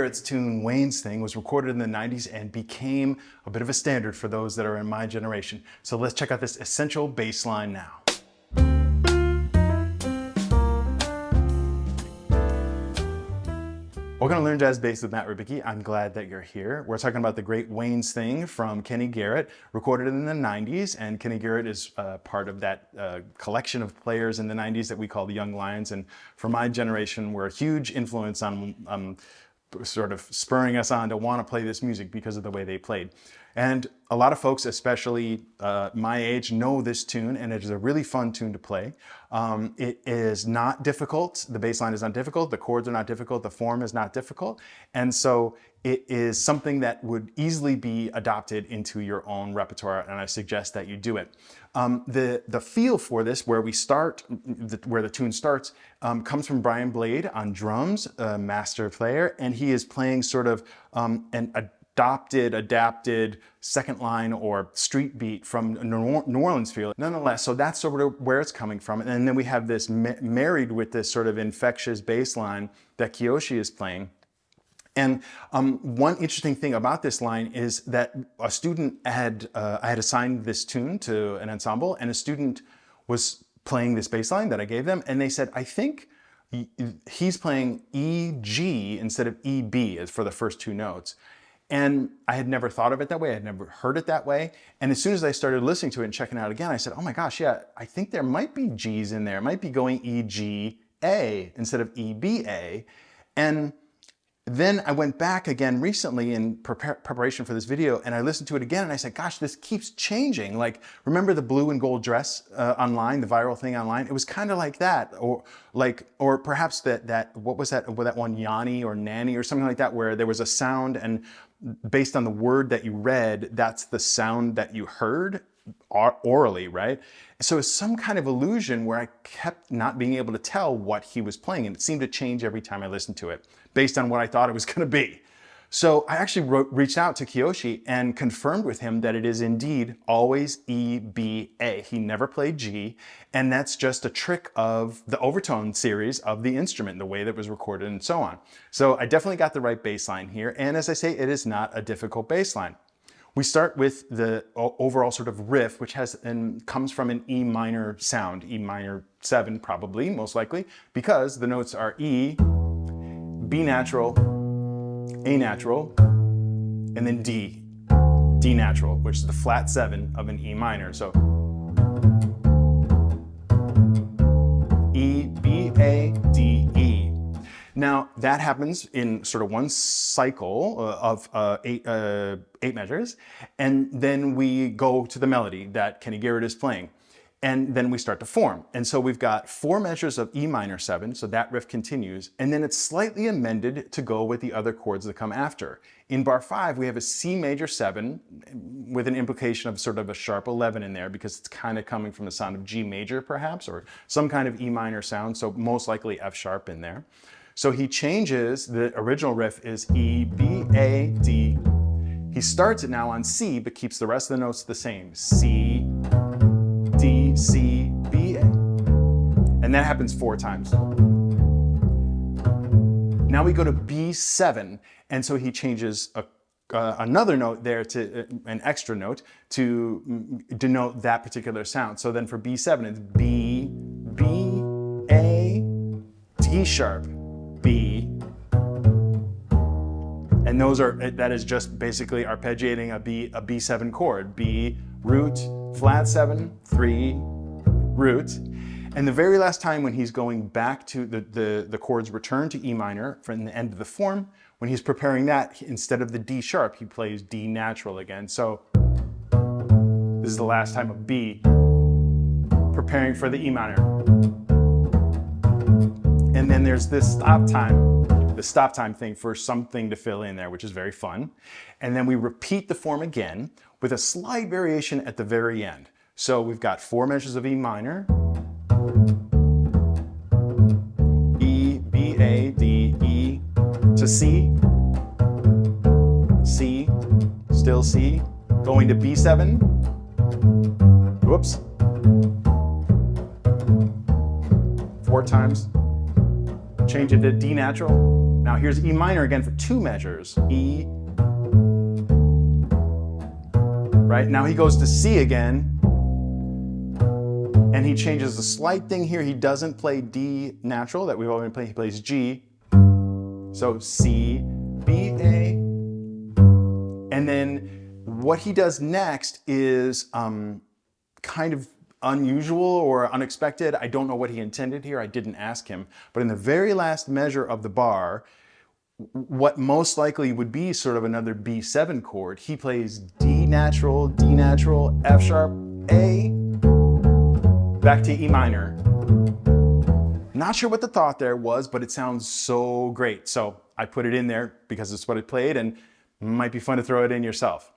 Garrett's tune, Wayne's Thing, was recorded in the 90s and became a bit of a standard for those that are in my generation. So let's check out this essential bass line now. Welcome to Learn Jazz Bass with Matt Rubicki. I'm glad that you're here. We're talking about the great Wayne's Thing from Kenny Garrett, recorded in the 90s. And Kenny Garrett is part of that collection of players in the 90s that we call the Young Lions. And for my generation, were a huge influence on sort of spurring us on to want to play this music because of the way they played. And a lot of folks, especially my age, know this tune, and it is a really fun tune to play. It is not difficult. The bass line is not difficult. The chords are not difficult. The form is not difficult. And so it is something that would easily be adopted into your own repertoire, and I suggest that you do it. The feel for this, where we start, where the tune starts, comes from Brian Blade on drums, a master player, and he is playing sort of an adapted second line or street beat from New Orleans feel. Nonetheless, so that's sort of where it's coming from. And then we have this married with this sort of infectious bass line that Kiyoshi is playing. And one interesting thing about this line is that a student I had assigned this tune to an ensemble, and a student was playing this bass line that I gave them, and they said, I think he's playing E, G instead of E, B for the first two notes. And I had never thought of it that way. I had never heard it that way. And as soon as I started listening to it and checking it out again, I said, oh my gosh, yeah, I think there might be G's in there. It might be going E, G, A instead of E, B, A. And then I went back again recently in preparation for this video, and I listened to it again, and I said, gosh, this keeps changing. Like, remember the blue and gold dress online, the viral thing online? It was kind of like that, or perhaps what was that one, Yanni or Nanny or something like that, where there was a sound, and based on the word that you read, that's the sound that you heard orally, right? So it's some kind of illusion where I kept not being able to tell what he was playing, and it seemed to change every time I listened to it based on what I thought it was going to be. So I actually reached out to Kiyoshi and confirmed with him that it is indeed always E, B, A. He never played G, and that's just a trick of the overtone series of the instrument, the way that it was recorded and so on. So I definitely got the right bass line here, and as I say, it is not a difficult bass line. We start with the overall sort of riff, which comes from an E minor sound, E minor 7 probably, most likely, because the notes are E, B natural, A natural, and then D, D natural, which is the flat 7 of an E minor. So E, B, A, D, E. Now that happens in sort of one cycle of eight measures, and then we go to the melody that Kenny Garrett is playing, and then we start to form. And so we've got 4 measures of E minor 7, so that riff continues, and then it's slightly amended to go with the other chords that come after. In bar 5, we have a C major 7 with an implication of sort of a sharp 11 in there, because it's kind of coming from the sound of G major perhaps, or some kind of E minor sound, so most likely F sharp in there. So he changes, the original riff is E, B, A, D. He starts it now on C, but keeps the rest of the notes the same. C, D, C, B, A. And that happens 4 times. Now we go to B7, and so he changes another note there, to an extra note, to denote that particular sound. So then for B7, it's B, B, A, D sharp, B, and that is just basically arpeggiating a B7 chord. B, root, flat 7, 3, root. And the very last time when he's going back to the chords return to E minor from the end of the form, when he's preparing that, instead of the D sharp, he plays D natural again. So this is the last time of B, preparing for the E minor. And then there's this stop time thing for something to fill in there, which is very fun. And then we repeat the form again with a slight variation at the very end. So we've got 4 measures of E minor, E, B, A, D, E, to C, C, still C, going to B7, whoops, 4 times, change it to D natural, Now here's E minor again for 2 measures. E, right? Now he goes to C again, and he changes a slight thing here. He doesn't play D natural that we've already played, he plays G. So C, B, A, and then what he does next is kind of unusual or unexpected. I don't know what he intended here. I didn't ask him. But in the very last measure of the bar, what most likely would be sort of another B7 chord, he plays D natural, F sharp, A, back to E minor. Not sure what the thought there was, but it sounds so great. So I put it in there because it's what it played, and it might be fun to throw it in yourself.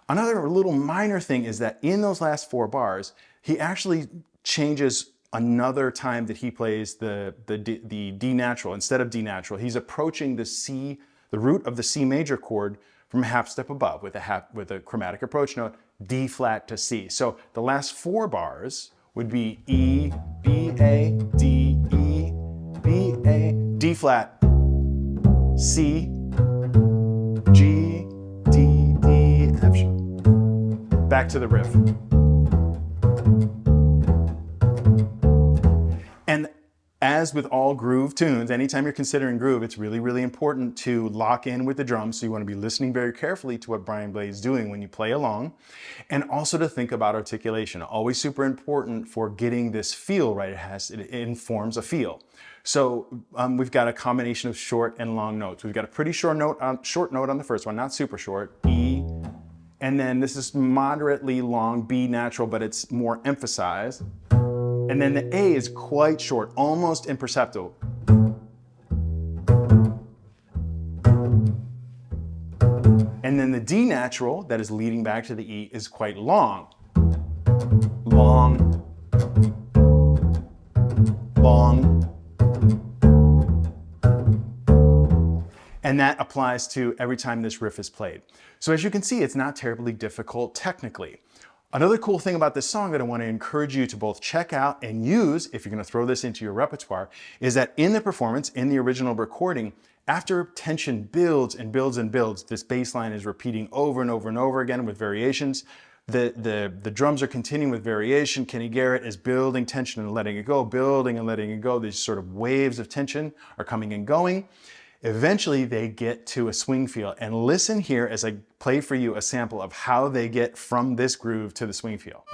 Another little minor thing is that in those last 4 bars, he actually changes another time that he plays the D natural. Instead of D natural, he's approaching the C, the root of the C major chord from a half step above with a chromatic approach note, D flat to C. So the last 4 bars would be E, B, A, D, E, B, A, D flat, C, G, D, D, F sharp. Back to the riff. And as with all groove tunes, anytime you're considering groove, it's really, really important to lock in with the drums. So you want to be listening very carefully to what Brian Blade's doing when you play along, and also to think about articulation. Always super important for getting this feel right. It informs a feel. So we've got a combination of short and long notes. We've got a pretty short note on the first one, not super short, E, and then this is moderately long, B natural, but it's more emphasized. And then the A is quite short, almost imperceptible. And then the D natural that is leading back to the E is quite long. Long, long. And that applies to every time this riff is played. So as you can see, it's not terribly difficult technically. Another cool thing about this song that I want to encourage you to both check out and use if you're going to throw this into your repertoire is that in the performance, in the original recording, after tension builds and builds and builds, this bass line is repeating over and over and over again with variations. The drums are continuing with variation. Kenny Garrett is building tension and letting it go, building and letting it go. These sort of waves of tension are coming and going. Eventually they get to a swing feel, and listen here as I play for you a sample of how they get from this groove to the swing feel.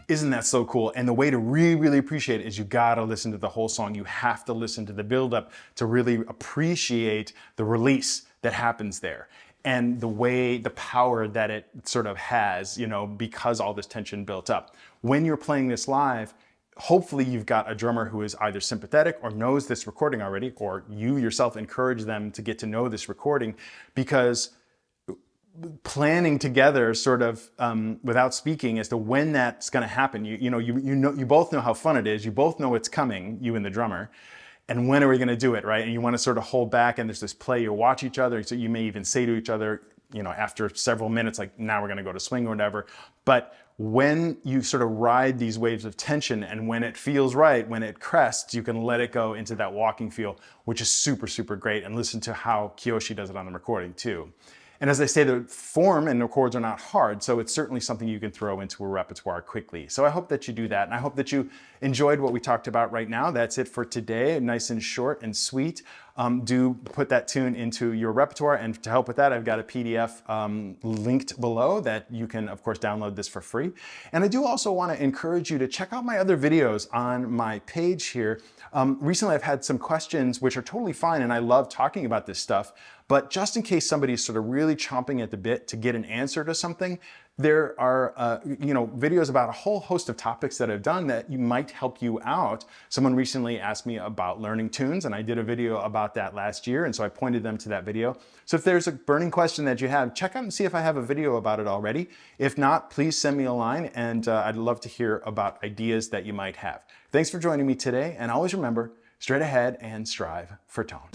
Isn't that so cool? And the way to really appreciate it is you gotta listen to the whole song. You have to listen to the buildup to really appreciate the release that happens there and the power that it sort of has, you know, because all this tension built up. When you're playing this live, hopefully you've got a drummer who is either sympathetic or knows this recording already, or you yourself encourage them to get to know this recording, because planning together sort of without speaking as to when that's going to happen. You both know how fun it is. You both know it's coming, you and the drummer. And when are we going to do it, right? And you want to sort of hold back, and there's this play. You watch each other. So you may even say to each other, you know, after several minutes, like, now we're going to go to swing or whatever. But when you sort of ride these waves of tension, and when it feels right, when it crests, you can let it go into that walking feel, which is super great. And listen to how Kiyoshi does it on the recording too. And as I say, the form and the chords are not hard, so it's certainly something you can throw into a repertoire quickly. So I hope that you do that, and I hope that you enjoyed what we talked about right now. That's it for today, nice and short and sweet. Do put that tune into your repertoire, and to help with that, I've got a PDF linked below that you can, of course, download this for free. And I do also want to encourage you to check out my other videos on my page here. Recently, I've had some questions, which are totally fine, and I love talking about this stuff. But just in case somebody's sort of really chomping at the bit to get an answer to something, there are videos about a whole host of topics that I've done that might help you out. Someone recently asked me about learning tunes, and I did a video about that last year, and so I pointed them to that video. So if there's a burning question that you have, check out and see if I have a video about it already. If not, please send me a line, and I'd love to hear about ideas that you might have. Thanks for joining me today, and always remember, straight ahead and strive for tone.